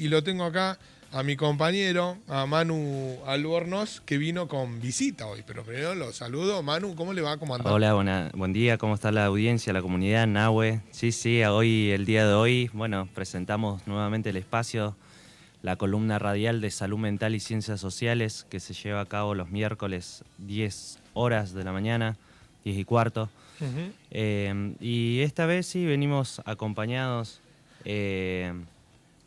y lo tengo acá a mi compañero, a Manu Albornoz, que vino con visita hoy. Pero primero lo saludo. Manu, ¿cómo le va? ¿Cómo anda? Hola, buen día, ¿cómo está la audiencia, la comunidad, Nahue? Sí, hoy, el día de hoy, bueno, presentamos nuevamente el espacio, la columna radial de Salud Mental y Ciencias Sociales, que se lleva a cabo los miércoles 10 horas de la mañana, 10 y cuarto. Y esta vez sí venimos acompañados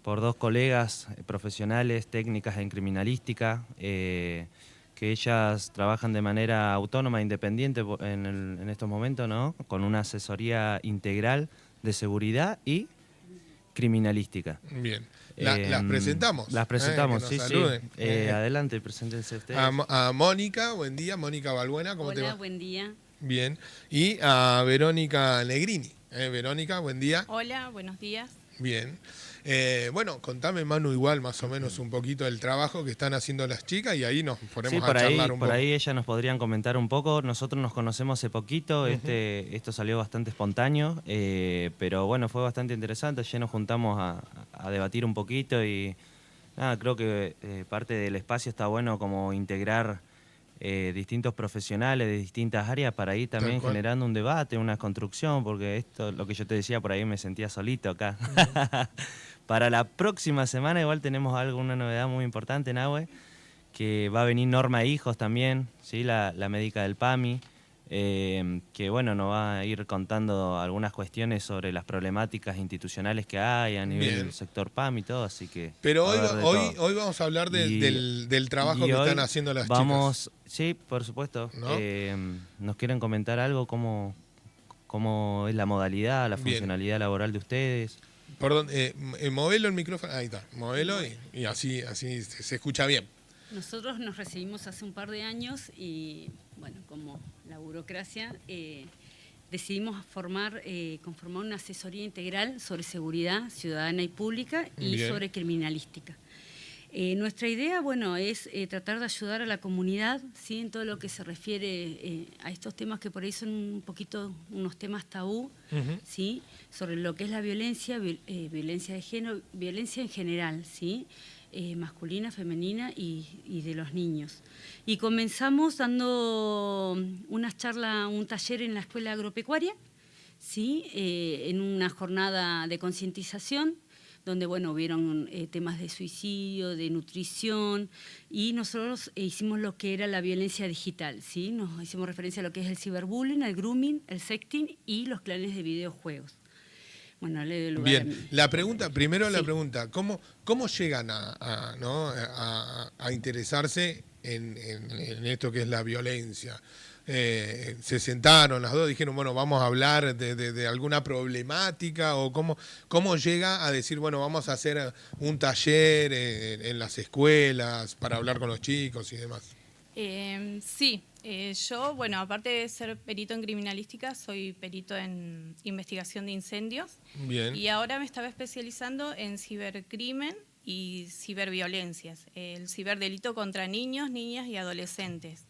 por dos colegas profesionales, técnicas en criminalística, que ellas trabajan de manera autónoma e independiente en estos momentos, ¿no? Con una asesoría integral de seguridad y criminalística. Bien. Las presentamos. Las Que presentamos, nos sí. saluden. Adelante, preséntense ustedes. A Mónica, buen día. Mónica Balbuena, ¿cómo te va? Hola, buen día. Bien. Y a Verónica Negrini. Verónica, buen día. Hola, buenos días. Bien. Bueno, contame, Manu, igual más o menos un poquito del trabajo que están haciendo las chicas y ahí nos ponemos a charlar un poco. Por ahí ellas nos podrían comentar un poco. Nosotros nos conocemos hace poquito, esto salió bastante espontáneo, pero bueno, fue bastante interesante. Ayer nos juntamos a debatir un poquito y nada, creo que parte del espacio está bueno como integrar distintos profesionales de distintas áreas para ir también generando un debate, una construcción, porque esto, lo que yo te decía, por ahí me sentía solito acá. Para la próxima semana igual tenemos una novedad muy importante, Nahue, que va a venir Norma Hijos también, ¿sí? la médica del PAMI, que bueno, nos va a ir contando algunas cuestiones sobre las problemáticas institucionales que hay a nivel del sector PAMI y todo, así que... Pero hoy vamos a hablar del trabajo que están haciendo las chicas. Sí, por supuesto. ¿No? ¿Nos quieren comentar algo? ¿Cómo es la modalidad, la funcionalidad laboral de ustedes? Perdón, movelo el micrófono, ahí está, movelo y así se escucha bien. Nosotros nos recibimos hace un par de años y, bueno, como la burocracia, decidimos conformar una asesoría integral sobre seguridad ciudadana y pública y sobre criminalística. Nuestra idea, bueno, es tratar de ayudar a la comunidad, ¿sí? En todo lo que se refiere a estos temas que por ahí son un poquito unos temas tabú, ¿sí? Sobre lo que es la violencia, violencia de género, violencia en general, ¿sí? Masculina, femenina y de los niños. Y comenzamos dando unas charlas, un taller en la escuela agropecuaria, ¿sí? En una jornada de concientización, donde, bueno, hubieron temas de suicidio, de nutrición, y nosotros hicimos lo que era la violencia digital, ¿sí? Nos hicimos referencia a lo que es el ciberbullying, el grooming, el sexting y los clanes de videojuegos. Bueno, le doy lugar bien, a mí. la pregunta, ¿cómo llegan a interesarse en esto que es la violencia? Se sentaron las dos, dijeron, bueno, vamos a hablar de alguna problemática, o cómo llega a decir, bueno, vamos a hacer un taller en las escuelas para hablar con los chicos y demás. Yo, bueno, aparte de ser perito en criminalística, soy perito en investigación de incendios. Bien. Y ahora me estaba especializando en cibercrimen y ciberviolencias, el ciberdelito contra niños, niñas y adolescentes.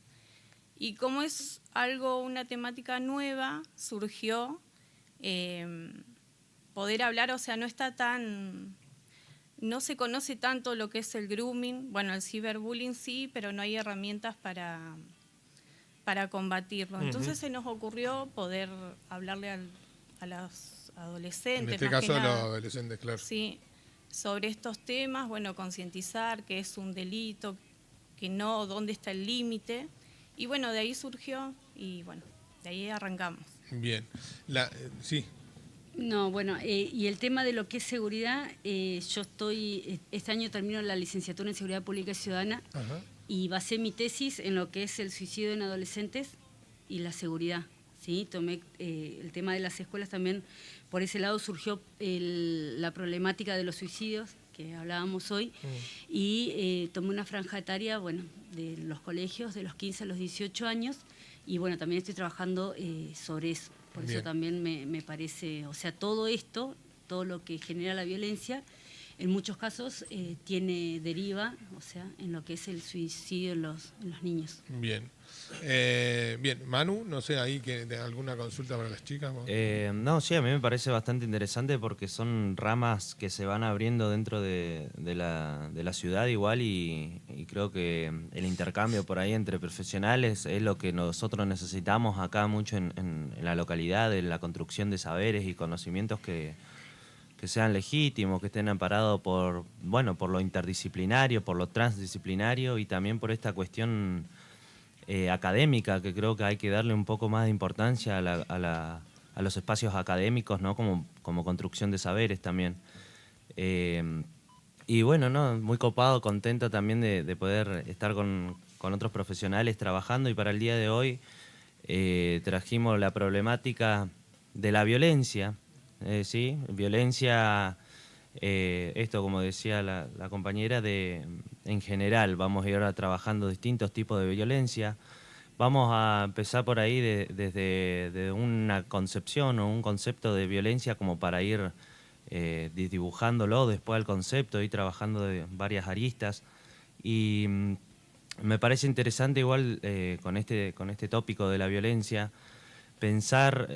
Y como es una temática nueva, surgió poder hablar, o sea, no se conoce tanto lo que es el grooming, bueno, el ciberbullying sí, pero no hay herramientas para combatirlo. Entonces se nos ocurrió poder hablarle a los adolescentes. En este caso a los adolescentes, claro. Sí, sobre estos temas, bueno, concientizar que es un delito, que no, dónde está el límite. Y bueno, de ahí surgió y bueno, de ahí arrancamos. Bien. Sí. No, bueno, y el tema de lo que es seguridad, yo este año termino la licenciatura en Seguridad Pública y Ciudadana. Ajá. Y basé mi tesis en lo que es el suicidio en adolescentes y la seguridad, ¿sí? Tomé el tema de las escuelas también, por ese lado surgió la problemática de los suicidios, que hablábamos hoy, y tomé una franja etaria, bueno, de los colegios, de los 15 a los 18 años, y bueno, también estoy trabajando sobre eso. Por eso también me parece, o sea, todo esto, todo lo que genera la violencia, en muchos casos deriva, o sea, en lo que es el suicidio en los niños. Bien. Bien, Manu, no sé, ahí que de alguna consulta para las chicas. No, sí, a mí me parece bastante interesante porque son ramas que se van abriendo dentro de la ciudad igual y creo que el intercambio por ahí entre profesionales es lo que nosotros necesitamos acá mucho en la localidad, en la construcción de saberes y conocimientos que sean legítimos, que estén amparados por lo interdisciplinario, por lo transdisciplinario y también por esta cuestión académica, que creo que hay que darle un poco más de importancia a los espacios académicos, ¿no? Como construcción de saberes también. Y bueno, ¿no? Muy copado, contento también de poder estar con otros profesionales trabajando, y para el día de hoy trajimos la problemática de la violencia, ¿sí? Violencia, esto como decía la compañera, en general vamos a ir ahora trabajando distintos tipos de violencia. Vamos a empezar por ahí desde una concepción o un concepto de violencia como para ir dibujándolo después al concepto y trabajando de varias aristas. Y me parece interesante igual con este tópico de la violencia pensar,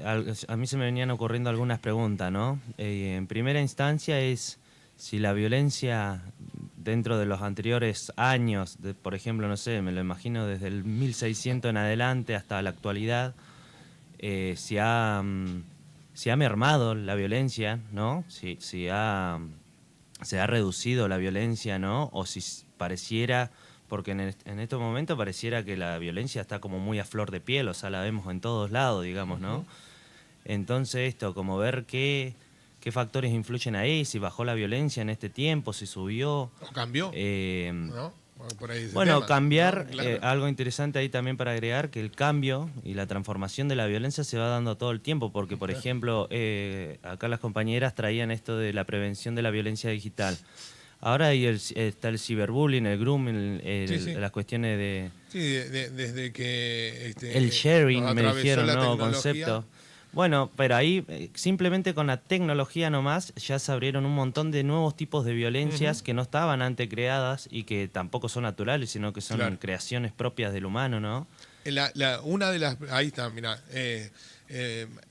a mí se me venían ocurriendo algunas preguntas, ¿no? En primera instancia es si la violencia dentro de los anteriores años, por ejemplo, no sé, me lo imagino desde el 1600 en adelante hasta la actualidad, se ha mermado la violencia, ¿no? Si se ha reducido la violencia, ¿no? O si pareciera, porque en estos momentos pareciera que la violencia está como muy a flor de piel, o sea, la vemos en todos lados, digamos, ¿no? Entonces esto, como ver qué factores influyen ahí, si bajó la violencia en este tiempo, si subió. ¿O cambió? ¿No? Por ahí bueno, tema, cambiar, ¿no? Claro. algo interesante ahí también para agregar, que el cambio y la transformación de la violencia se va dando todo el tiempo, porque por ejemplo, acá las compañeras traían esto de la prevención de la violencia digital. Ahora está el ciberbullying, el grooming, Sí. las cuestiones de... Sí, desde que... el sharing, nos me atravesó dijeron, la nuevo tecnología. concepto. Bueno, pero ahí simplemente con la tecnología nomás ya se abrieron un montón de nuevos tipos de violencias que no estaban antes creadas y que tampoco son naturales, sino que son creaciones propias del humano, ¿no? Una de las... Ahí está, mirá.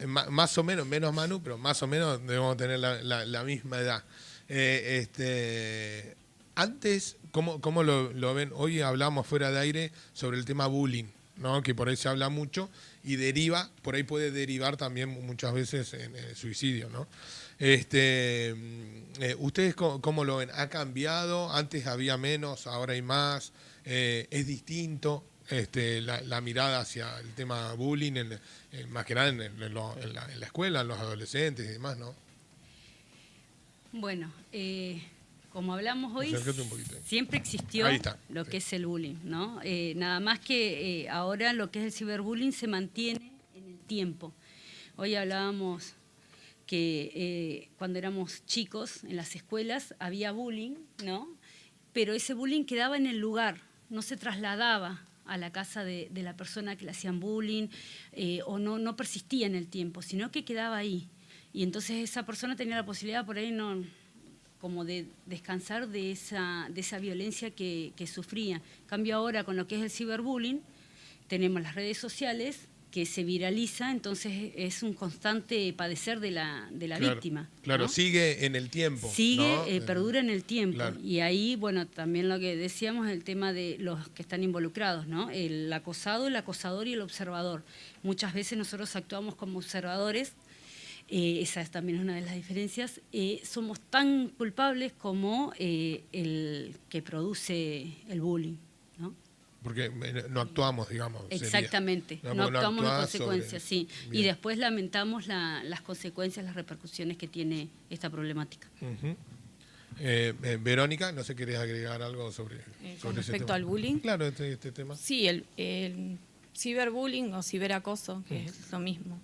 Más o menos, menos Manu, pero más o menos debemos tener la misma edad. Antes, ¿cómo lo ven? Hoy hablamos fuera de aire sobre el tema bullying, ¿no? Que por ahí se habla mucho y por ahí puede derivar también muchas veces en suicidio, ¿no? ¿Ustedes cómo lo ven? ¿Ha cambiado? Antes había menos, ahora hay más. ¿Es distinto la mirada hacia el tema bullying, más que nada en la escuela, en los adolescentes y demás, ¿no? Bueno, como hablamos hoy, Acércate un poquito. siempre existió lo que es el bullying, ¿no? Nada más que ahora lo que es el ciberbullying se mantiene en el tiempo. Hoy hablábamos que cuando éramos chicos en las escuelas había bullying, ¿no? Pero ese bullying quedaba en el lugar, no se trasladaba a la casa de la persona que le hacían bullying o no persistía en el tiempo, sino que quedaba ahí. Y entonces esa persona tenía la posibilidad por ahí como de descansar de esa violencia que sufría. En cambio ahora con lo que es el ciberbullying, tenemos las redes sociales que se viraliza, entonces es un constante padecer de la víctima. Claro, ¿no? Sigue en el tiempo. Sigue, ¿no? perdura en el tiempo. Claro. Y ahí, bueno, también lo que decíamos, el tema de los que están involucrados, ¿no? El acosado, el acosador y el observador. Muchas veces nosotros actuamos como observadores. Esa también es una de las diferencias. Somos tan culpables como el que produce el bullying, ¿no? Porque no actuamos, digamos. Exactamente, sería. no actuamos en consecuencia, sí. Bien. Y después lamentamos las consecuencias, las repercusiones que tiene esta problemática. Verónica, no sé, ¿querés agregar algo sobre con ese respecto tema? al bullying? Claro, este tema. Sí, el ciberbullying o ciberacoso, que es lo mismo,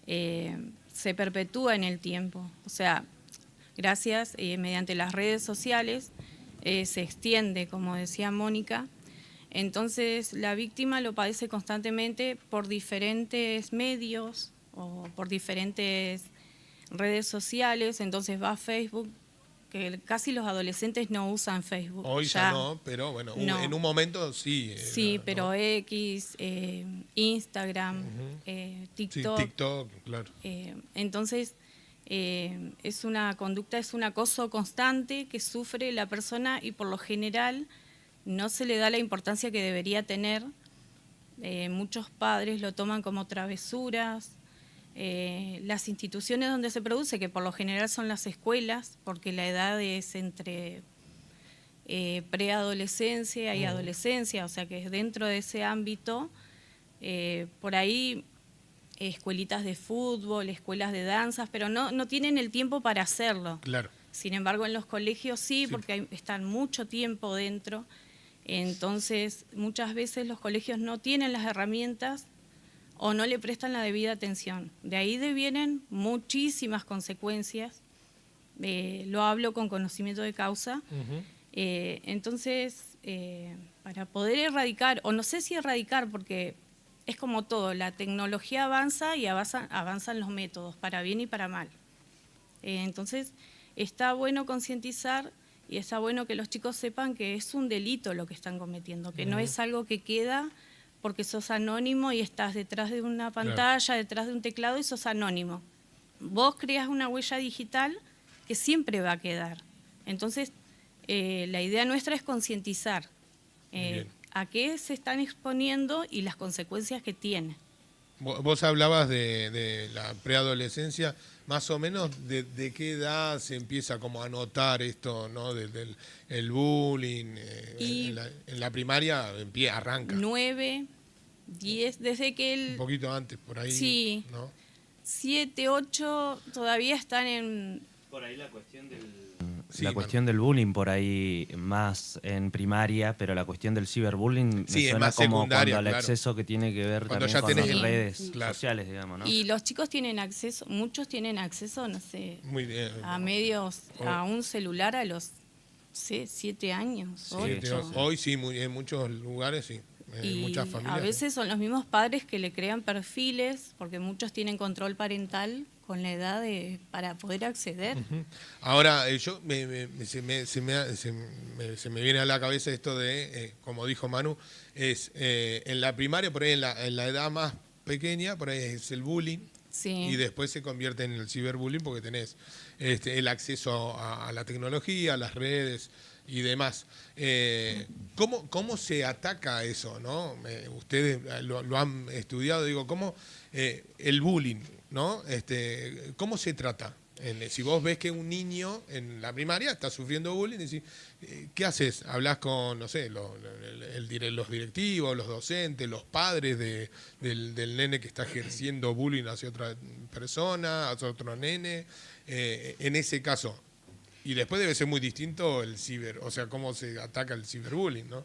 se perpetúa en el tiempo. O sea, gracias, mediante las redes sociales, se extiende, como decía Mónica. Entonces, la víctima lo padece constantemente por diferentes medios o por diferentes redes sociales. Entonces va a Facebook, que casi los adolescentes no usan Facebook. Hoy ya no, pero bueno, no. En un momento sí. Sí, pero ¿no? X, Instagram, TikTok. Sí, TikTok, claro. Entonces, es una conducta, es un acoso constante que sufre la persona y por lo general no se le da la importancia que debería tener. Muchos padres lo toman como travesuras. Las instituciones donde se produce, que por lo general son las escuelas, porque la edad es entre preadolescencia y adolescencia, o sea que es dentro de ese ámbito, por ahí escuelitas de fútbol, escuelas de danzas, pero no tienen el tiempo para hacerlo. Claro. Sin embargo, en los colegios sí, porque están mucho tiempo dentro, entonces muchas veces los colegios no tienen las herramientas o no le prestan la debida atención. De ahí devienen muchísimas consecuencias, lo hablo con conocimiento de causa. Entonces, para poder erradicar, o no sé si erradicar, porque es como todo, la tecnología avanza y avanzan los métodos, para bien y para mal. Entonces, está bueno concientizar y está bueno que los chicos sepan que es un delito lo que están cometiendo, que no es algo que queda porque sos anónimo y estás detrás de una pantalla, detrás de un teclado y sos anónimo. Vos creas una huella digital que siempre va a quedar. Entonces, la idea nuestra es concientizar a qué se están exponiendo y las consecuencias que tiene. Vos hablabas de la preadolescencia, más o menos de qué edad se empieza como a notar esto, ¿no? Del el bullying, en la primaria arranca. 9, 10, desde que un poquito antes, por ahí, sí, ¿no? 7, 8 todavía están en... Por ahí la cuestión del bullying por ahí más en primaria, pero la cuestión del ciberbullying me suena más como secundaria, cuando el exceso que tiene que ver cuando también ya con tenés las redes claro. sociales, digamos, ¿no? Y los chicos tienen acceso, muchos tienen acceso, no sé, muy bien, a medios, a un celular a los 7 años, 8. Hoy sí, en muchos lugares sí. Y muchas familias. a veces son los mismos padres que le crean perfiles, porque muchos tienen control parental con la edad para poder acceder. Ahora, se me viene a la cabeza esto de, como dijo Manu, es en la primaria, por ahí en la edad más pequeña, por ahí es el bullying, y después se convierte en el ciberbullying porque tenés el acceso a la tecnología, a las redes y demás. ¿Cómo se ataca eso, no? Ustedes lo han estudiado, digo, ¿cómo el bullying, ¿no? ¿Cómo se trata? Si vos ves que un niño en la primaria está sufriendo bullying, decís, ¿qué haces? ¿Hablás con, no sé, los directivos, los docentes, los padres del nene que está ejerciendo bullying hacia otra persona, hacia otro nene? En ese caso. Y después debe ser muy distinto el o sea, cómo se ataca el ciberbullying, ¿no?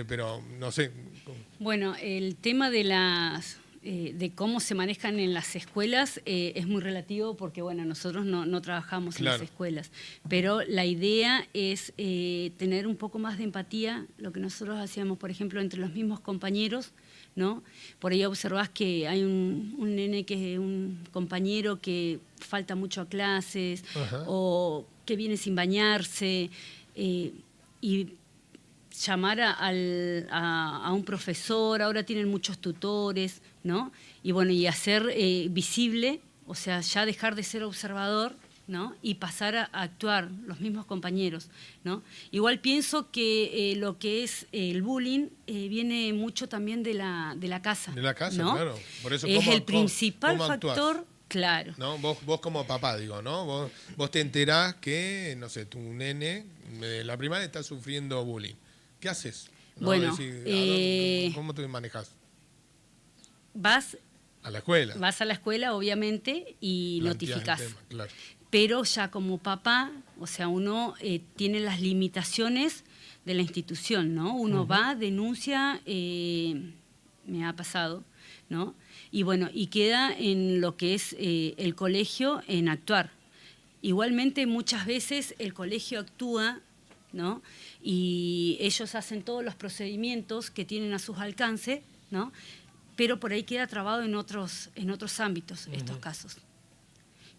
Pero no sé. Bueno, el tema de cómo se manejan en las escuelas es muy relativo porque, bueno, nosotros no trabajamos en las escuelas, pero la idea es tener un poco más de empatía, lo que nosotros hacíamos, por ejemplo, entre los mismos compañeros, ¿no? Por ahí observás que hay un nene que es un compañero que falta mucho a clases o que viene sin bañarse y llamar a un profesor, ahora tienen muchos tutores, ¿no? Y bueno, y hacer visible, o sea, ya dejar de ser observador, ¿no? Y pasar a actuar los mismos compañeros, ¿no? Igual pienso que lo que es el bullying viene mucho también de la casa. De la casa, ¿no? claro. Por eso, es el principal ¿cómo factor, claro. ¿No? Vos como papá, digo, ¿no? Vos te enterás que, no sé, tu nene de la primaria está sufriendo bullying. ¿Qué haces? ¿No? Bueno, ¿cómo te manejas? Vas a la escuela. Vas a la escuela, obviamente, y notificás. Claro. Pero ya como papá, o sea, uno tiene las limitaciones de la institución, ¿no? Uno va, denuncia, me ha pasado, ¿no? Y bueno, y queda en lo que es el colegio en actuar. Igualmente, muchas veces el colegio actúa, ¿no? Y ellos hacen todos los procedimientos que tienen a sus alcances, ¿no? Pero por ahí queda trabado en otros ámbitos estos casos.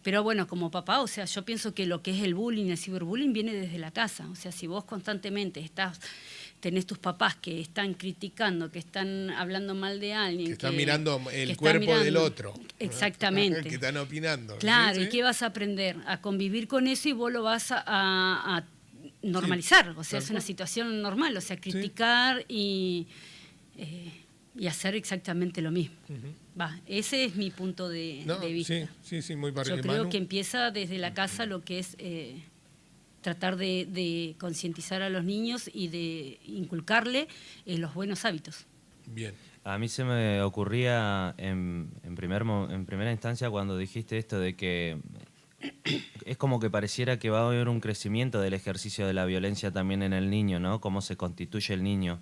Pero bueno, como papá, o sea, yo pienso que lo que es el bullying, el ciberbullying, viene desde la casa. O sea, si vos constantemente tenés tus papás que están criticando, que están hablando mal de alguien. Que están mirando el cuerpo del otro. Exactamente. Que están opinando. Claro, ¿sí? ¿y qué vas a aprender? A convivir con eso y vos lo vas a normalizar. O sea, es una situación normal. O sea, criticar y hacer exactamente lo mismo. Ese es mi punto de vista. Sí, muy parecido. Yo creo que empieza desde la casa lo que es tratar de concientizar a los niños y de inculcarle los buenos hábitos. Bien. A mí se me ocurría en primera instancia cuando dijiste esto de que es como que pareciera que va a haber un crecimiento del ejercicio de la violencia también en el niño, ¿no? Cómo se constituye el niño.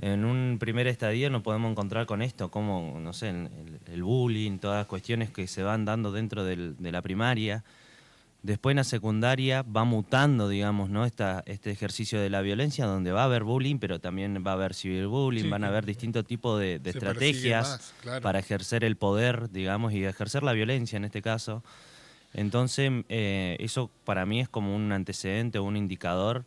En un primer estadio nos podemos encontrar con esto, como, no sé, el bullying, todas las cuestiones que se van dando dentro de la primaria. Después en la secundaria va mutando, digamos, ¿no? Este ejercicio de la violencia, donde va a haber bullying, pero también va a haber ciberbullying, van a haber distintos tipos de estrategias más, claro, para ejercer el poder, digamos, y ejercer la violencia en este caso. Entonces, eso para mí es como un antecedente o un indicador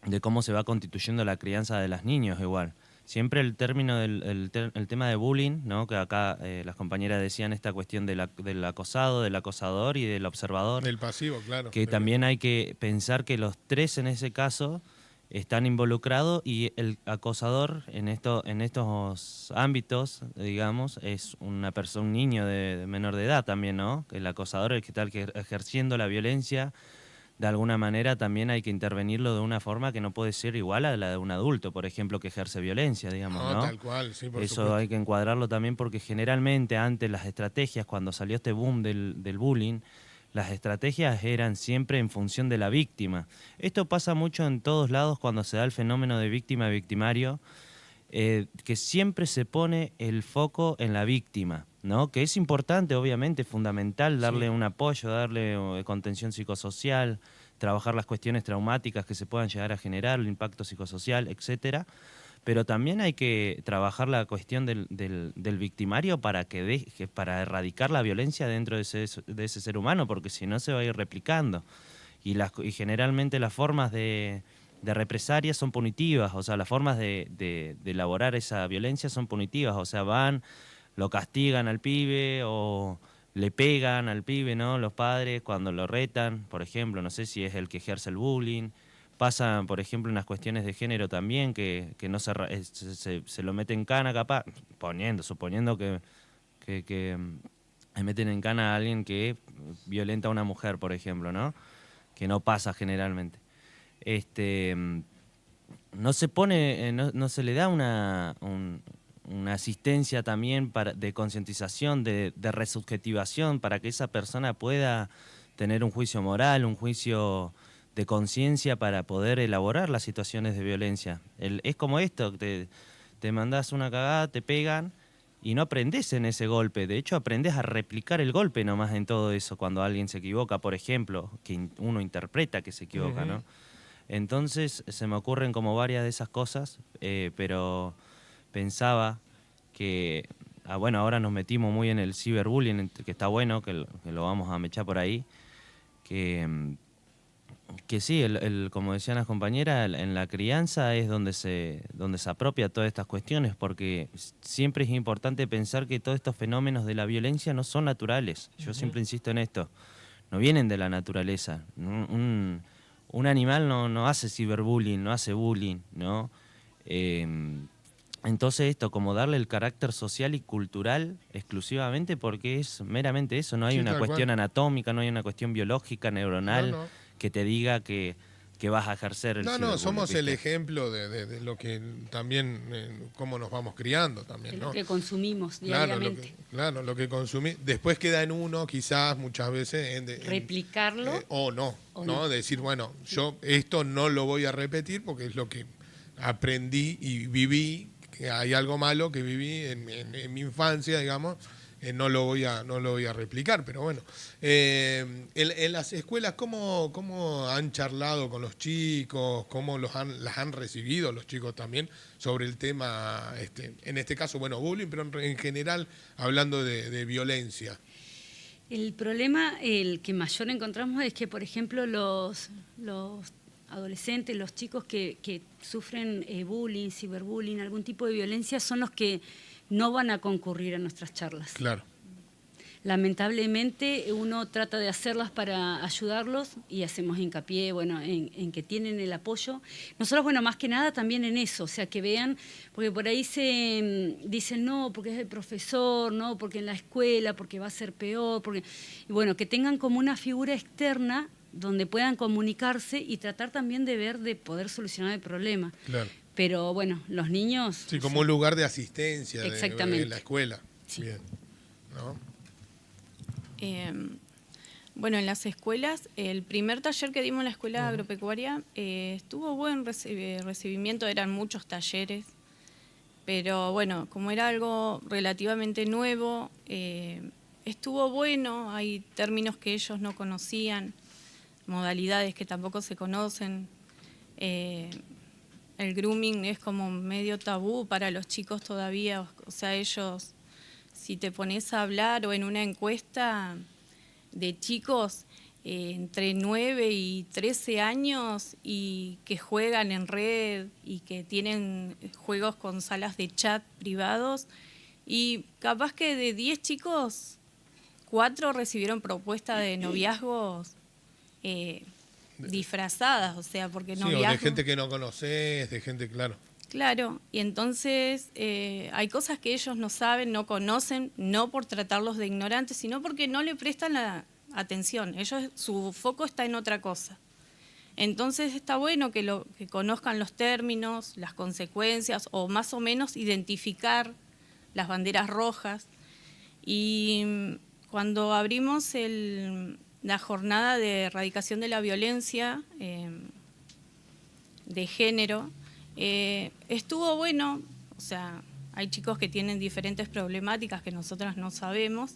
de cómo se va constituyendo la crianza de los niños igual. Siempre el término el tema de bullying, ¿no? Que acá las compañeras decían esta cuestión del acosado, del acosador y del observador. Del pasivo, claro. Que también hay que pensar que los tres en ese caso están involucrados y el acosador en estos ámbitos, digamos, es una persona, un niño de menor de edad también, ¿no? El acosador es el que está ejerciendo la violencia. De alguna manera también hay que intervenirlo de una forma que no puede ser igual a la de un adulto, por ejemplo, que ejerce violencia, digamos, ¿no? Tal cual, sí, por Eso supuesto. hay que encuadrarlo también porque generalmente antes las estrategias, cuando salió este boom del bullying, las estrategias eran siempre en función de la víctima. Esto pasa mucho en todos lados cuando se da el fenómeno de víctima-victimario, que siempre se pone el foco en la víctima, ¿no? Que es importante, obviamente, fundamental darle un apoyo, darle contención psicosocial, trabajar las cuestiones traumáticas que se puedan llegar a generar, el impacto psicosocial, etcétera. Pero también hay que trabajar la cuestión del victimario para erradicar la violencia dentro de ese ser humano, porque si no se va a ir replicando. Y generalmente las formas de represalia son punitivas, o sea, las formas de elaborar esa violencia son punitivas, o sea, lo castigan al pibe o le pegan al pibe, ¿no? Los padres cuando lo retan, por ejemplo, no sé si es el que ejerce el bullying. Pasa, por ejemplo, en las cuestiones de género también, que no se lo mete en cana, capaz, suponiendo que meten en cana a alguien que violenta a una mujer, por ejemplo, ¿no? Que no pasa generalmente. No se le da una asistencia también de concientización, de resubjetivación, para que esa persona pueda tener un juicio moral, un juicio de conciencia para poder elaborar las situaciones de violencia. Es como esto, te mandás una cagada, te pegan y no aprendés en ese golpe. De hecho, aprendés a replicar el golpe nomás en todo eso. Cuando alguien se equivoca, por ejemplo, que uno interpreta que se equivoca, ¿no? Entonces se me ocurren como varias de esas cosas, pero pensaba que, bueno, ahora nos metimos muy en el ciberbullying, que está bueno, que lo vamos a mechar por ahí, que sí, como decían las compañeras, en la crianza es donde se apropia todas estas cuestiones, porque siempre es importante pensar que todos estos fenómenos de la violencia no son naturales. Yo siempre insisto en esto, no vienen de la naturaleza. Un animal no hace ciberbullying, no hace bullying, ¿no? Entonces esto, como darle el carácter social y cultural exclusivamente, porque es meramente eso, no hay una cuestión anatómica, no hay una cuestión biológica, neuronal, que te diga que vas a ejercer el ciberbullying. Somos el ejemplo de lo que también, cómo nos vamos criando también, ¿no? Lo que consumimos diariamente. Claro, lo que consumimos. Después queda en uno, quizás, muchas veces... replicarlo. O no. Decir, bueno, yo esto no lo voy a repetir porque es lo que aprendí y viví, que hay algo malo que viví en mi infancia, digamos, no lo voy a replicar, pero bueno. En las escuelas, ¿cómo han charlado con los chicos? ¿Cómo las han recibido los chicos también sobre el tema, en este caso, bueno, bullying, pero en general hablando de violencia? El problema, el que mayor encontramos es que, por ejemplo, los adolescentes, los chicos que sufren bullying, ciberbullying, algún tipo de violencia, son los que no van a concurrir a nuestras charlas. Claro. Lamentablemente uno trata de hacerlas para ayudarlos y hacemos hincapié, bueno, en que tienen el apoyo. Nosotros, bueno, más que nada también en eso, o sea, que vean, porque por ahí se dicen no, porque es el profesor, no, porque en la escuela, porque va a ser peor, porque, y bueno, que tengan como una figura externa donde puedan comunicarse y tratar también de ver, de poder solucionar el problema. Claro. Pero bueno, los niños... Sí, como un lugar de asistencia Exactamente. de la escuela. Sí. Bien. ¿No? Bueno, en las escuelas, el primer taller que dimos en la escuela agropecuaria estuvo buen recibimiento, eran muchos talleres, pero bueno, como era algo relativamente nuevo, estuvo bueno, hay términos que ellos no conocían, modalidades que tampoco se conocen. El grooming es como medio tabú para los chicos todavía, o sea, ellos... Si te pones a hablar o en una encuesta de chicos entre 9 y 13 años y que juegan en red y que tienen juegos con salas de chat privados, y capaz que de 10 chicos, 4 recibieron propuestas de noviazgos disfrazadas, o sea, porque Sí, noviazgo... o de gente que no conoces, de gente, claro. Claro, y entonces hay cosas que ellos no saben, no conocen, no por tratarlos de ignorantes, sino porque no le prestan la atención. Ellos, su foco está en otra cosa. Entonces está bueno que conozcan los términos, las consecuencias, o más o menos identificar las banderas rojas. Y cuando abrimos la jornada de erradicación de la violencia de género, estuvo bueno, o sea, hay chicos que tienen diferentes problemáticas que nosotras no sabemos,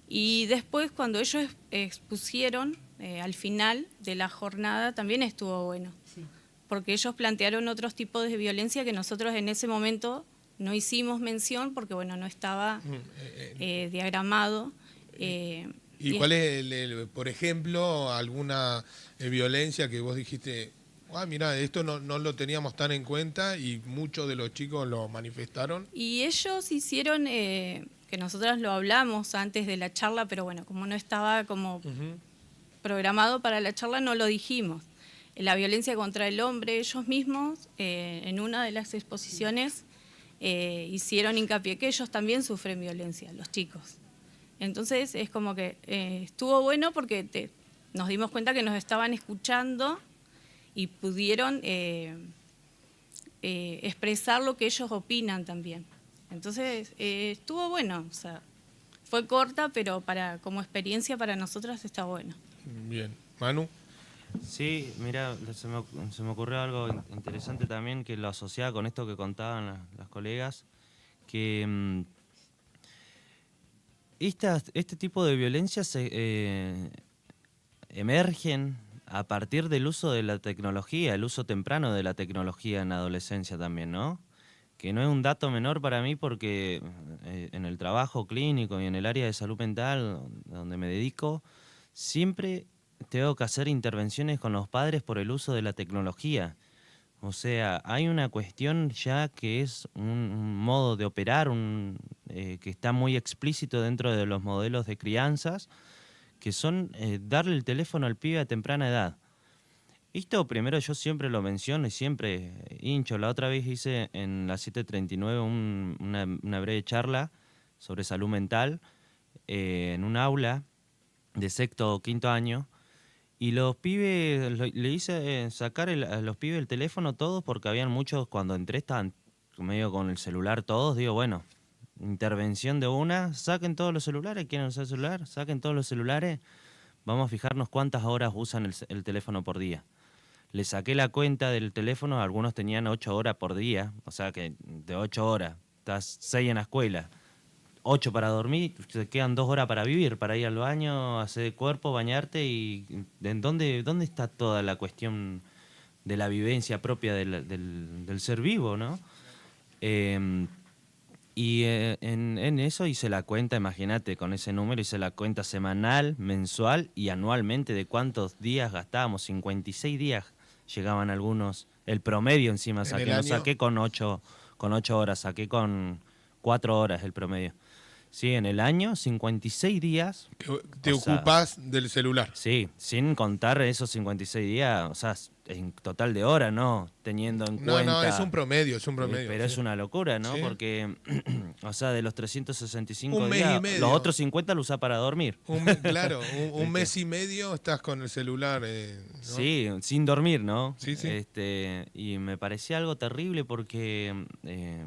y después cuando ellos expusieron al final de la jornada también estuvo bueno, sí, porque ellos plantearon otros tipos de violencia que nosotros en ese momento no hicimos mención porque bueno, no estaba diagramado. ¿Y cuál es, por ejemplo, alguna violencia que vos dijiste... mira, esto no lo teníamos tan en cuenta y muchos de los chicos lo manifestaron? Y ellos hicieron, que nosotros lo hablamos antes de la charla, pero bueno, como no estaba como programado para la charla, no lo dijimos. La violencia contra el hombre, ellos mismos, en una de las exposiciones, hicieron hincapié que ellos también sufren violencia, los chicos. Entonces es como que estuvo bueno porque nos dimos cuenta que nos estaban escuchando y pudieron expresar lo que ellos opinan también. Entonces estuvo bueno, o sea, fue corta, pero como experiencia para nosotras está bueno. Bien. Manu. Sí, mira, se me ocurrió algo interesante también que lo asociaba con esto que contaban las colegas, que este tipo de violencias emergen a partir del uso de la tecnología, el uso temprano de la tecnología en la adolescencia también, ¿no? Que no es un dato menor para mí porque en el trabajo clínico y en el área de salud mental donde me dedico, siempre tengo que hacer intervenciones con los padres por el uso de la tecnología. O sea, hay una cuestión ya que es un modo de operar que está muy explícito dentro de los modelos de crianzas, que son darle el teléfono al pibe a temprana edad. Esto primero yo siempre lo menciono y siempre hincho. La otra vez hice en la 739 una breve charla sobre salud mental en un aula de sexto o quinto año, y los pibes, le hice sacar a los pibes el teléfono todos porque habían muchos, cuando entré estaban medio con el celular todos, digo, bueno, intervención de una, saquen todos los celulares, ¿quieren usar el celular? Saquen todos los celulares, vamos a fijarnos cuántas horas usan el teléfono por día. Le saqué la cuenta del teléfono, algunos tenían 8 horas por día, o sea que de 8 horas, estás 6 en la escuela, 8 para dormir, te quedan 2 horas para vivir, para ir al baño, hacer cuerpo, bañarte, y ¿en dónde está toda la cuestión de la vivencia propia del ser vivo, ¿no? Y en eso hice la cuenta, imagínate, con ese número hice la cuenta semanal, mensual y anualmente de cuántos días gastábamos. 56 días llegaban algunos, el promedio encima ¿En saqué, el no año? saqué con 8 horas, saqué con 4 horas el promedio. Sí, en el año, 56 días. Te O sea, ocupás del celular. sí, sin contar esos 56 días, o sea, en total de horas, ¿no? Teniendo en No, cuenta... es un promedio, es un promedio. Pero sí. es una locura, ¿no? Sí. Porque, o sea, de los 365 Un mes y días, medio. los otros 50 los usa para dormir. Claro, un mes y medio estás con el celular. ¿No? Sí, sin dormir, ¿no? Sí, sí. Y me parecía algo terrible porque,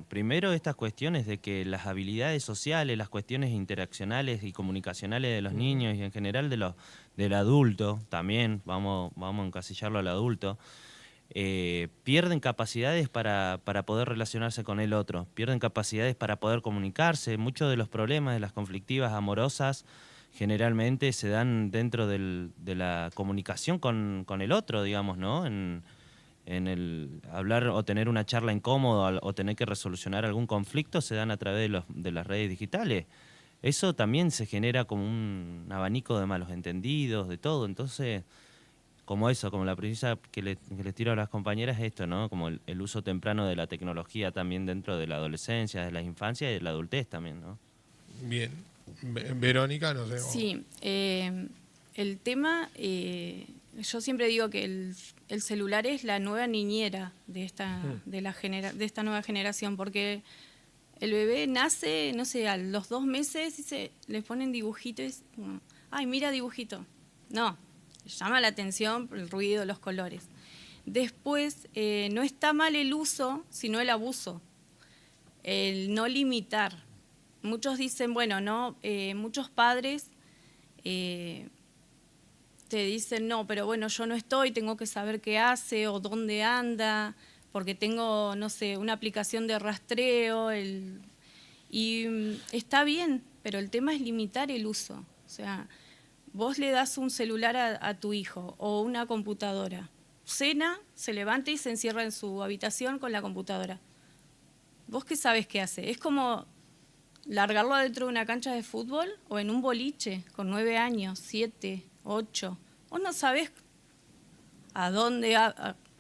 primero, estas cuestiones de que las habilidades sociales, las cuestiones interaccionales y comunicacionales de los niños y en general del adulto, también, vamos a encasillarlo al adulto, pierden capacidades para poder relacionarse con el otro, pierden capacidades para poder comunicarse. Muchos de los problemas de las conflictivas amorosas generalmente se dan dentro de la comunicación con el otro, digamos, ¿no? En el hablar o tener una charla incómoda o tener que resolucionar algún conflicto se dan a través de las redes digitales. Eso también se genera como un abanico de malos entendidos, de todo. Entonces, como eso, como la premisa que les tiro a las compañeras es esto, ¿no? Como el uso temprano de la tecnología también dentro de la adolescencia, de la infancia y de la adultez también, ¿no? Bien. Verónica, no sé. Sí, el tema, yo siempre digo que el celular es la nueva niñera de esta nueva generación, porque el bebé nace, no sé, a los 2 meses y les ponen dibujitos, ay, mira dibujito. No, llama la atención el ruido, los colores. Después, no está mal el uso, sino el abuso, el no limitar. Muchos dicen, bueno, no, muchos padres te dicen, no, pero bueno, yo no estoy, tengo que saber qué hace o dónde anda, porque tengo, no sé, una aplicación de rastreo, está bien, pero el tema es limitar el uso. O sea, vos le das un celular a tu hijo o una computadora, cena, se levanta y se encierra en su habitación con la computadora. ¿Vos qué sabés qué hace? Es como largarlo adentro de una cancha de fútbol o en un boliche con 9 años, 7, 8. Vos no sabés a dónde,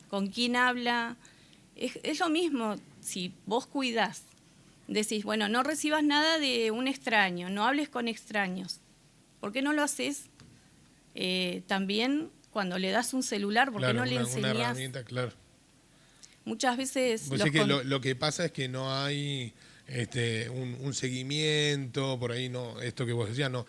con quién habla. Es lo mismo si vos cuidás. Decís, bueno, no recibas nada de un extraño, no hables con extraños. ¿Por qué no lo haces también cuando le das un celular? ¿Por qué no le enseñás? Una herramienta, claro. Muchas veces... Lo que pasa es que no hay un seguimiento, por ahí no, esto que vos decías, no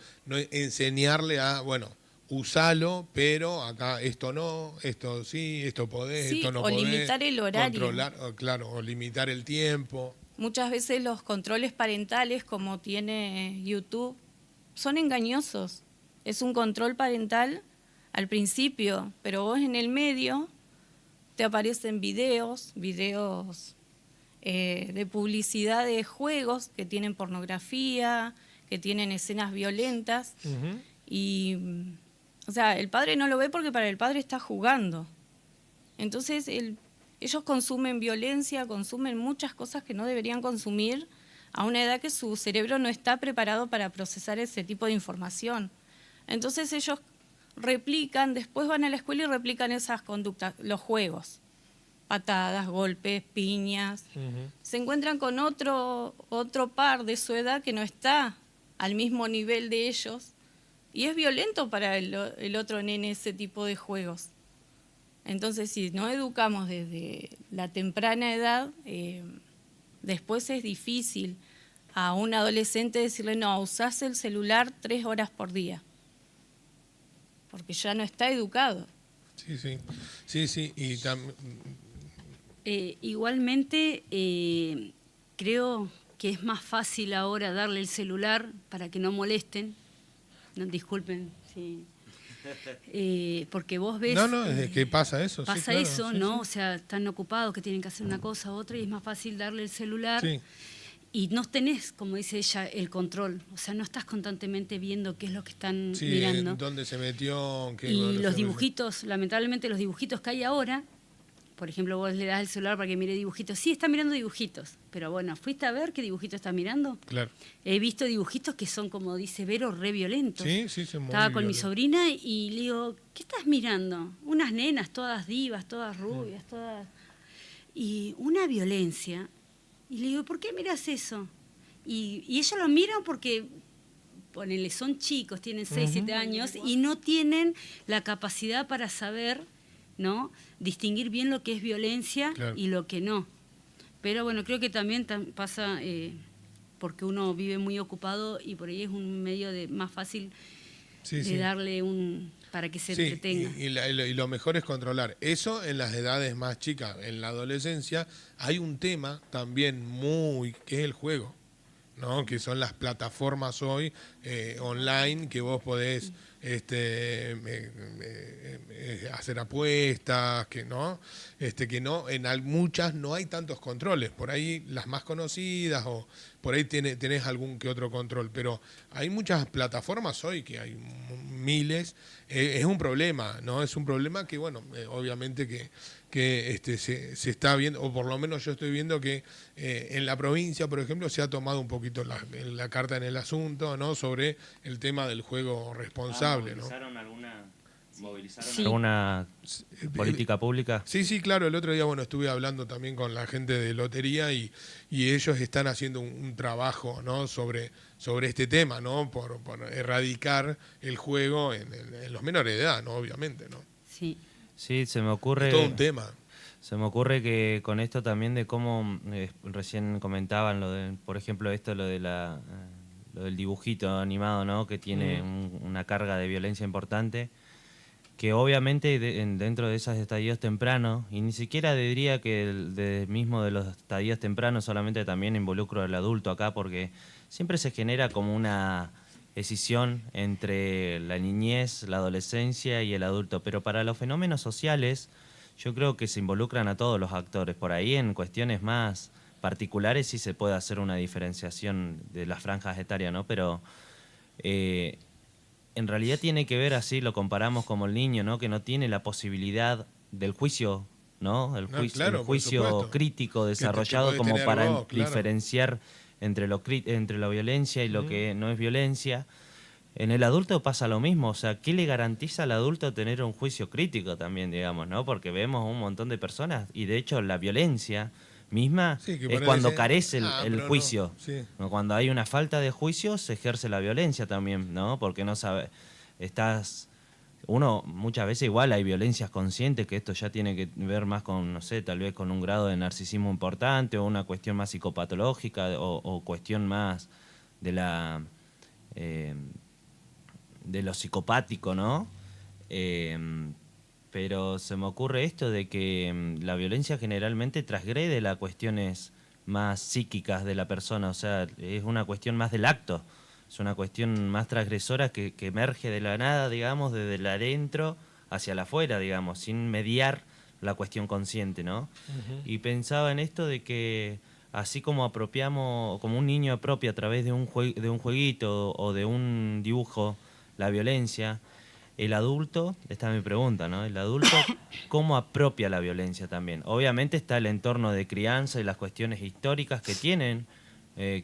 enseñarle a, bueno, usalo, pero acá esto no, esto sí, esto podés, sí, esto no o podés. limitar el horario. Controlar, claro, o limitar el tiempo. Muchas veces los controles parentales, como tiene YouTube, son engañosos. Es un control parental al principio, pero vos en el medio te aparecen videos de publicidad de juegos que tienen pornografía, que tienen escenas violentas. Uh-huh. Y, o sea, el padre no lo ve porque para el padre está jugando. Entonces, ellos consumen violencia, consumen muchas cosas que no deberían consumir a una edad que su cerebro no está preparado para procesar ese tipo de información. Entonces ellos replican, después van a la escuela y replican esas conductas, los juegos, patadas, golpes, piñas. Uh-huh. Se encuentran con otro par de su edad que no está al mismo nivel de ellos y es violento para el otro nene ese tipo de juegos. Entonces, si no educamos desde la temprana edad, después es difícil a un adolescente decirle, no, usás el celular 3 horas por día, porque ya no está educado. Sí, y igualmente, creo que es más fácil ahora darle el celular para que no molesten. No, disculpen, sí. Porque vos ves... No, es que pasa eso. Pasa sí, claro, eso, sí, ¿no? sí. O sea, están ocupados, que tienen que hacer una cosa u otra, y es más fácil darle el celular. Sí. Y no tenés, como dice ella, el control. O sea, no estás constantemente viendo qué es lo que están Sí, mirando. dónde se metió. Y los dibujitos, lamentablemente los dibujitos que hay ahora, por ejemplo, vos le das el celular para que mire dibujitos. Sí, está mirando dibujitos, pero bueno, ¿fuiste a ver qué dibujito está mirando? Claro. He visto dibujitos que son, como dice Vero, re violentos. Sí, sí, son muy Estaba con mi violentos. sobrina y le digo, ¿qué estás mirando? Unas nenas todas divas, todas rubias, todas... Y una violencia. Y le digo, ¿por qué miras eso? Y ellos lo miran porque, ponele, son chicos, tienen 6, 7 años y no tienen la capacidad para saber, ¿no?, distinguir bien lo que es violencia y lo que no. Pero bueno, creo que también pasa porque uno vive muy ocupado y por ahí es un medio más fácil de darle para que se entretenga. Y lo mejor es controlar. Eso en las edades más chicas. En la adolescencia hay un tema también que es el juego, ¿no? Que son las plataformas hoy online que vos podés hacer apuestas, que no en muchas no hay tantos controles, por ahí las más conocidas o por ahí tenés algún que otro control, pero hay muchas plataformas hoy que hay miles, es un problema, ¿no? Es un problema que, bueno, obviamente que se está viendo, o por lo menos yo estoy viendo que en la provincia, por ejemplo, se ha tomado un poquito la carta en el asunto, ¿no?, sobre el tema del juego responsable, ¿no? ¿Movilizaron alguna política pública? Sí, claro. El otro día, bueno, estuve hablando también con la gente de lotería y ellos están haciendo un trabajo, ¿no?, sobre este tema, ¿no?, por erradicar el juego en los menores de edad, ¿no?, obviamente, ¿no? Sí, se me ocurre... Es todo un tema. Se me ocurre que con esto también de cómo recién comentaban por ejemplo, lo del dibujito animado, ¿no?, que tiene una carga de violencia importante, que obviamente dentro de esos estadios tempranos, y ni siquiera diría que mismo de los estadios tempranos, solamente también involucro al adulto acá, porque siempre se genera como una escisión entre la niñez, la adolescencia y el adulto, pero para los fenómenos sociales yo creo que se involucran a todos los actores. Por ahí en cuestiones más particulares sí se puede hacer una diferenciación de las franjas etarias, ¿no? Pero en realidad tiene que ver, así lo comparamos como el niño, ¿no?, que no tiene la posibilidad del juicio, ¿no? El juicio crítico desarrollado como para diferenciar entre la violencia y lo que no es violencia. En el adulto pasa lo mismo, o sea, ¿qué le garantiza al adulto tener un juicio crítico también, digamos, ¿no? Porque vemos un montón de personas y de hecho la violencia misma es cuando carece el juicio. No, cuando hay una falta de juicio se ejerce la violencia también, ¿no? Porque no sabe, uno muchas veces igual hay violencias conscientes, que esto ya tiene que ver más con, no sé, tal vez con un grado de narcisismo importante o una cuestión más psicopatológica o cuestión más de lo psicopático, ¿no? Pero se me ocurre esto de que la violencia generalmente transgrede las cuestiones más psíquicas de la persona, o sea, es una cuestión más del acto, es una cuestión más transgresora que emerge de la nada, digamos, desde el adentro hacia el afuera, digamos, sin mediar la cuestión consciente, ¿no? Y pensaba en esto de que así como como un niño apropia a través de un jueguito o de un dibujo la violencia, el adulto, esta es mi pregunta, ¿no? El adulto, ¿cómo apropia la violencia también? Obviamente está el entorno de crianza y las cuestiones históricas que tienen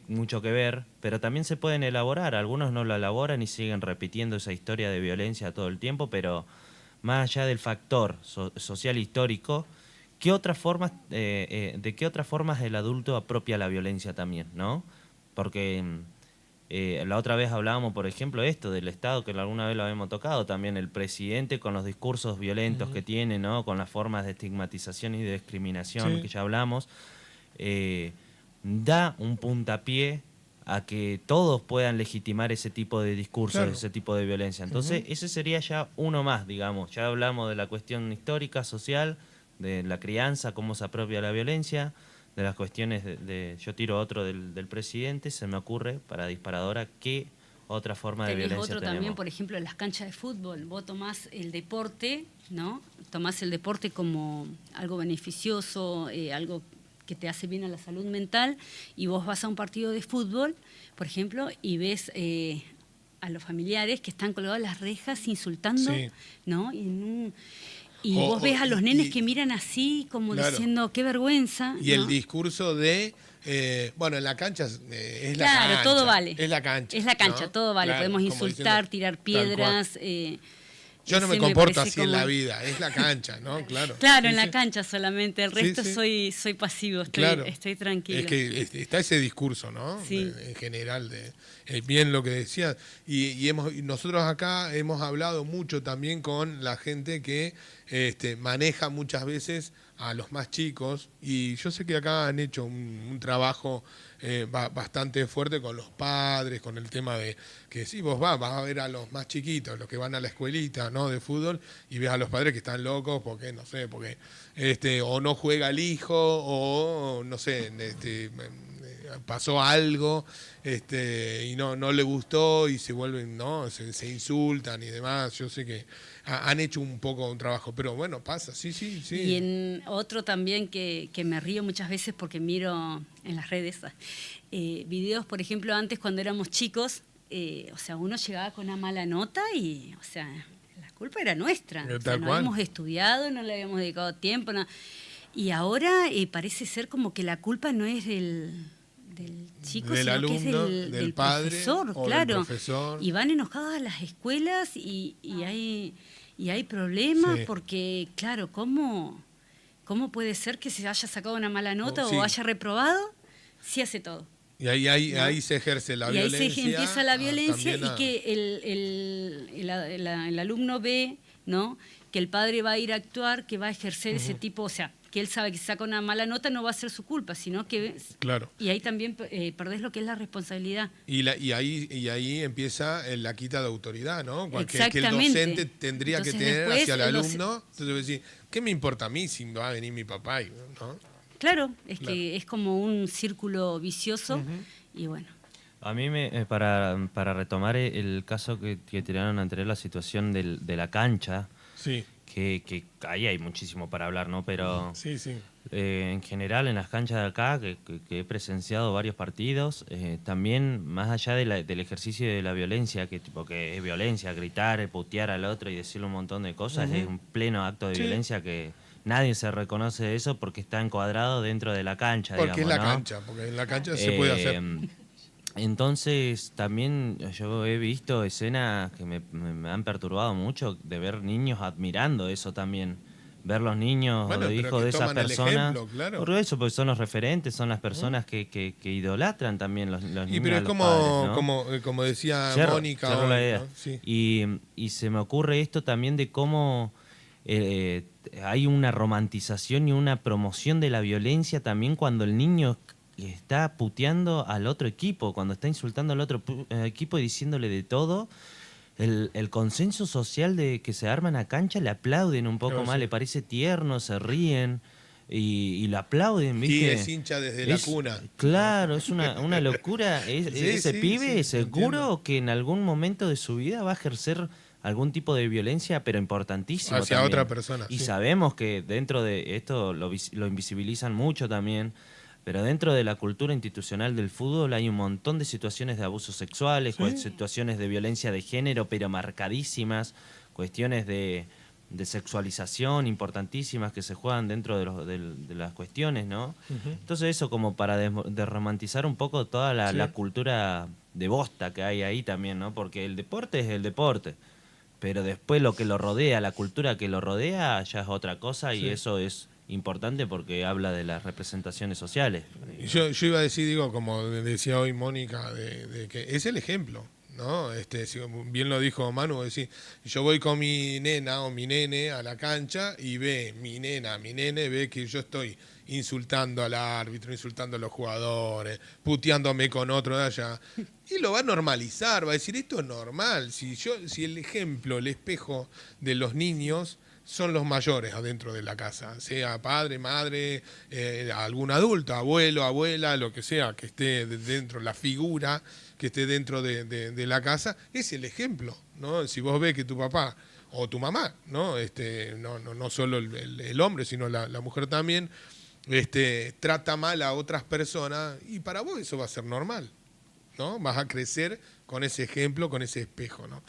mucho que ver, pero también se pueden elaborar. Algunos no lo elaboran y siguen repitiendo esa historia de violencia todo el tiempo, pero más allá del factor social histórico, ¿de qué otras formas el adulto apropia la violencia también, ¿no? Porque la otra vez hablábamos, por ejemplo, esto del Estado, que alguna vez lo habíamos tocado, también el presidente con los discursos violentos que tiene, ¿no?, con las formas de estigmatización y de discriminación que ya hablamos, da un puntapié a que todos puedan legitimar ese tipo de discursos, ese tipo de violencia. Entonces, ese sería ya uno más, digamos. Ya hablamos de la cuestión histórica, social, de la crianza, cómo se apropia la violencia, de las cuestiones yo tiro otro del presidente, se me ocurre, para disparadora, ¿qué otra forma de violencia otro tenemos? también, por ejemplo, en las canchas de fútbol. Vos tomás el deporte, ¿no? Tomás el deporte como algo beneficioso, algo que te hace bien a la salud mental, y vos vas a un partido de fútbol, por ejemplo, y ves a los familiares que están colgados a las rejas insultando, ¿no? Y vos ves a los nenes que miran así, como claro, diciendo, qué vergüenza. Y ¿no? el discurso de, bueno, en la cancha es la claro, cancha. todo vale. Es la cancha. Es la cancha, ¿no? todo vale. Claro, Podemos como insultar, diciendo, tirar tal piedras. Yo no me ese comporto parece así en como- la vida, es la cancha, ¿no? Claro. Claro, Sí, en la sí. cancha solamente. El Sí, resto sí. soy pasivo, Claro. estoy tranquila. Es que está ese discurso, ¿no? Sí. En general, bien lo que decías. Y nosotros acá hemos hablado mucho también con la gente que maneja muchas veces a los más chicos. Y yo sé que acá han hecho un trabajo bastante fuerte con los padres, con el tema de que sí, vos vas a ver a los más chiquitos, los que van a la escuelita, ¿no? De fútbol, y ves a los padres que están locos porque, no sé, porque o no juega el hijo, o no sé, pasó algo y no le gustó y se vuelven, ¿no? Se insultan y demás. Yo sé que han hecho un poco un trabajo, pero bueno, pasa, sí. Y en otro también que me río muchas veces porque miro en las redes videos, por ejemplo, antes cuando éramos chicos, o sea, uno llegaba con una mala nota y, o sea, la culpa era nuestra. O sea, Tal no cual. habíamos estudiado, no le habíamos dedicado tiempo. Y ahora parece ser como que la culpa no es del chico, Del sino alumno, que es del padre profesor, o del claro. profesor. Y van enojados a las escuelas y hay problemas Sí. porque, claro, ¿cómo puede ser que se haya sacado una mala nota Sí. o haya reprobado si hace todo? Y ahí ¿no? se ejerce la y ahí violencia. se empieza la violencia también y que el alumno ve, ¿no? Que el padre va a ir a actuar, que va a ejercer ese tipo, o sea, que él sabe que si saca una mala nota no va a ser su culpa, sino que... Claro. Y ahí también perdés lo que es la responsabilidad. Y ahí empieza la quita de autoridad, ¿no? Que el Exactamente. docente tendría Entonces, que tener después, hacia el el alumno. Entonces, voy a decir, ¿qué me importa a mí si va a venir mi papá? ¿No? Claro, es Claro. que es como un círculo vicioso y bueno. A mí, para retomar el caso que tiraron anterior, la situación de la cancha, Sí, que ahí hay muchísimo para hablar, ¿no? Pero sí. en general en las canchas de acá, que he presenciado varios partidos, también más allá del ejercicio de la violencia, que es violencia, gritar, putear al otro y decirle un montón de cosas, es un pleno acto de Sí. violencia que nadie se reconoce de eso porque está encuadrado dentro de la cancha, Porque digamos, es la ¿no? cancha, porque en la cancha se puede hacer. Entonces, también yo he visto escenas que me han perturbado mucho de ver niños admirando eso también. Ver los niños Bueno, o pero hijos que de esas toman el personas. ejemplo, claro. Por eso, porque son los referentes, son las personas que idolatran también los niños. Y pero a es los como, padres, ¿no? como decía Cierro Mónica la hoy, idea. ¿no? Sí. Y se me ocurre esto también de cómo hay una romantización y una promoción de la violencia también cuando el niño está puteando al otro equipo, cuando está insultando al otro equipo y diciéndole de todo. El consenso social de que se arma en la cancha le aplauden un poco Claro, más, sí. le parece tierno, se ríen y lo aplauden, Y ¿viste? es hincha desde la cuna. Claro, es una locura. Sí, Ese sí, pibe sí, seguro entiendo. que en algún momento de su vida va a ejercer algún tipo de violencia, pero importantísimo Hacia también. otra persona, Y sí. sabemos que dentro de esto lo invisibilizan mucho también, pero dentro de la cultura institucional del fútbol hay un montón de situaciones de abusos sexuales, situaciones de violencia de género, pero marcadísimas, cuestiones de sexualización importantísimas que se juegan dentro de las cuestiones, ¿no? Entonces eso como para desromantizar un poco toda la cultura de bosta que hay ahí también, ¿no? Porque el deporte es el deporte, pero después lo que lo rodea, la cultura que lo rodea ya es otra cosa y eso es importante porque habla de las representaciones sociales. Yo iba a decir, digo, como decía hoy Mónica, de que es el ejemplo, ¿no? Si bien lo dijo Manu, decir, yo voy con mi nena o mi nene a la cancha y ve mi nene ve que yo estoy insultando al árbitro, insultando a los jugadores, puteándome con otro de allá. Y lo va a normalizar, va a decir, esto es normal. Si el ejemplo, el espejo de los niños son los mayores adentro de la casa, sea padre, madre, algún adulto, abuelo, abuela, lo que sea, que esté dentro, la figura que esté dentro de la casa, es el ejemplo, ¿no? Si vos ves que tu papá o tu mamá, ¿no? No solo el hombre, sino la mujer también, trata mal a otras personas, y para vos eso va a ser normal, ¿no? Vas a crecer con ese ejemplo, con ese espejo, ¿no?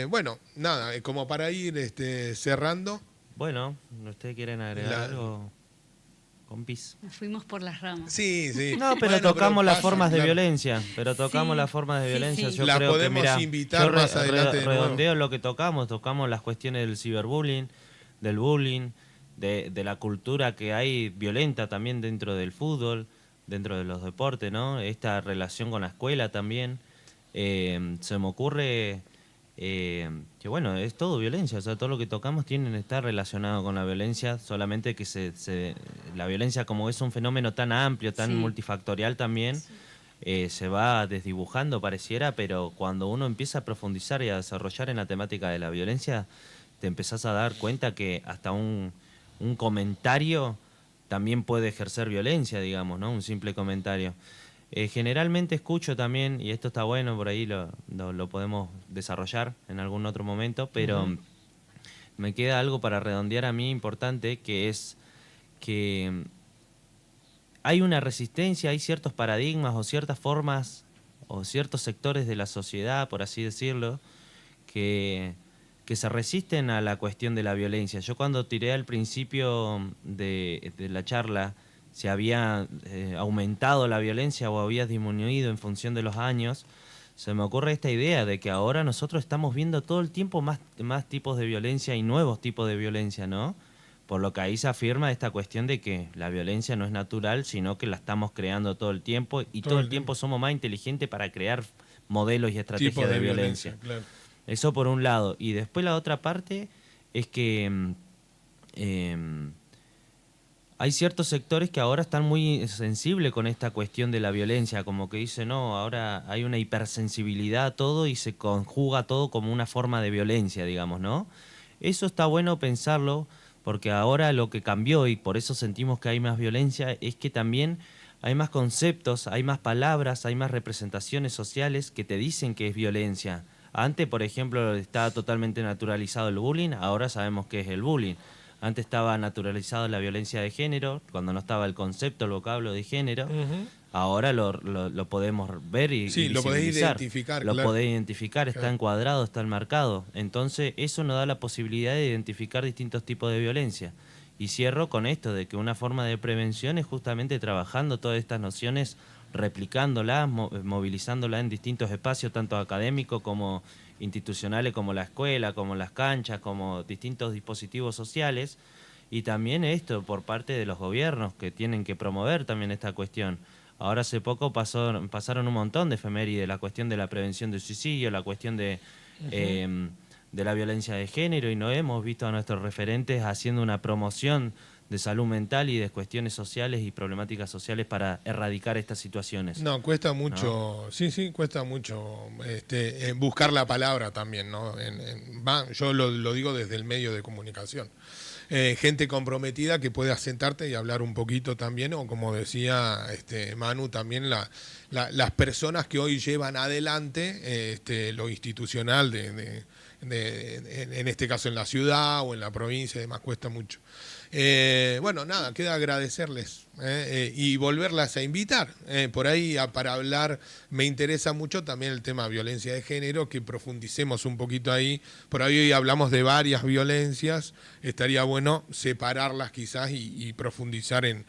Bueno, nada, como para ir cerrando, Bueno, ¿ustedes quieren agregar La- algo? Compis. Nos fuimos por las ramas. Sí, sí. No, pero Bueno, tocamos las pasa, formas de claro. violencia. Pero tocamos Sí, las formas de sí, violencia. sí. Yo La creo que, podemos mira, invitar yo más adelante de nuevo. redondeo lo que tocamos las cuestiones del ciberbullying, del bullying, de la cultura que hay violenta también dentro del fútbol, dentro de los deportes, ¿no? Esta relación con la escuela también. Se me ocurre que bueno, es todo violencia, o sea, todo lo que tocamos tiene que estar relacionado con la violencia, solamente que la violencia como es un fenómeno tan amplio, tan Sí. multifactorial también, se va desdibujando pareciera, pero cuando uno empieza a profundizar y a desarrollar en la temática de la violencia, te empezás a dar cuenta que hasta un comentario también puede ejercer violencia, digamos, ¿no? Un simple comentario. Generalmente escucho también, y esto está bueno, por ahí lo podemos desarrollar en algún otro momento, pero me queda algo para redondear a mí importante, que es que hay una resistencia, hay ciertos paradigmas o ciertas formas o ciertos sectores de la sociedad, por así decirlo, que se resisten a la cuestión de la violencia. Yo cuando tiré al principio de la charla si había aumentado la violencia o había disminuido en función de los años, se me ocurre esta idea de que ahora nosotros estamos viendo todo el tiempo más tipos de violencia y nuevos tipos de violencia, ¿no? Por lo que ahí se afirma esta cuestión de que la violencia no es natural, sino que la estamos creando todo el tiempo y todo el tiempo somos más inteligentes para crear modelos y estrategias Tipos de violencia. claro. Eso por un lado. Y después la otra parte es que hay ciertos sectores que ahora están muy sensibles con esta cuestión de la violencia, como que dicen, no, ahora hay una hipersensibilidad a todo y se conjuga todo como una forma de violencia, digamos, ¿no? Eso está bueno pensarlo, porque ahora lo que cambió y por eso sentimos que hay más violencia es que también hay más conceptos, hay más palabras, hay más representaciones sociales que te dicen que es violencia. Antes, por ejemplo, estaba totalmente naturalizado el bullying, ahora sabemos qué es el bullying. Antes estaba naturalizado la violencia de género, cuando no estaba el concepto, el vocablo de género. Ahora lo podemos ver y Sí, lo podés visibilizar. identificar, Lo claro. podés identificar, está Claro. encuadrado, está enmarcado. Entonces, eso nos da la posibilidad de identificar distintos tipos de violencia. Y cierro con esto, de que una forma de prevención es justamente trabajando todas estas nociones, replicándolas, movilizándolas en distintos espacios, tanto académicos como institucionales, como la escuela, como las canchas, como distintos dispositivos sociales. Y también esto por parte de los gobiernos, que tienen que promover también esta cuestión. Ahora hace poco pasaron un montón de efemérides, la cuestión de la prevención del suicidio, la cuestión de la violencia de género, y no hemos visto a nuestros referentes haciendo una promoción de salud mental y de cuestiones sociales y problemáticas sociales para erradicar estas situaciones. No, cuesta mucho, sí, cuesta mucho buscar la palabra también, ¿no? Yo lo digo desde el medio de comunicación. Gente comprometida que puede asentarte y hablar un poquito también, o como decía Manu, también las personas que hoy llevan adelante lo institucional en este caso en la ciudad o en la provincia y demás, cuesta mucho. Bueno, nada, queda agradecerles y volverlas a invitar. Por ahí para hablar me interesa mucho también el tema de violencia de género, que profundicemos un poquito ahí. Por ahí hoy hablamos de varias violencias, estaría bueno separarlas quizás y profundizar en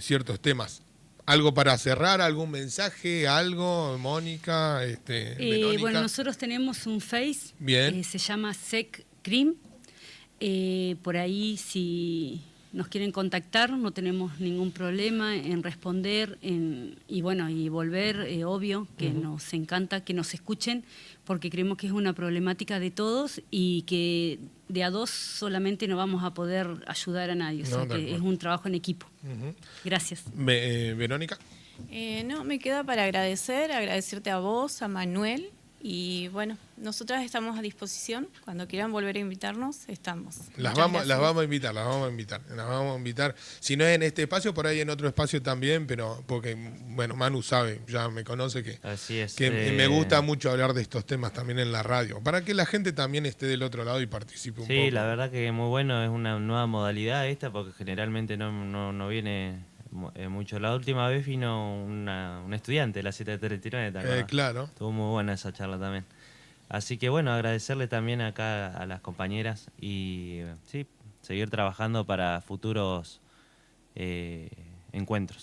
ciertos temas. ¿Algo para cerrar? ¿Algún mensaje? ¿Algo, Mónica? Verónica. Bueno, nosotros tenemos un Face, Bien. se llama SecCrim. Por ahí, si nos quieren contactar, no tenemos ningún problema en responder y volver, obvio, que nos encanta que nos escuchen, porque creemos que es una problemática de todos y que de a dos solamente no vamos a poder ayudar a nadie, o sea que es un trabajo en equipo. Gracias. Verónica. No, me queda para agradecerte a vos, a Manuel, y bueno, nosotras estamos a disposición, cuando quieran volver a invitarnos, estamos. Las vamos a invitar. Si no es en este espacio, por ahí en otro espacio también, pero porque, bueno, Manu sabe, ya me conoce que, Así es, que me gusta mucho hablar de estos temas también en la radio, para que la gente también esté del otro lado y participe un poco. Sí, la verdad que muy bueno, es una nueva modalidad esta, porque generalmente no viene mucho. La última vez vino un estudiante de la 739, ¿te acuerdas? Claro. Estuvo muy buena esa charla también. Así que bueno, agradecerle también acá a las compañeras y sí, seguir trabajando para futuros encuentros.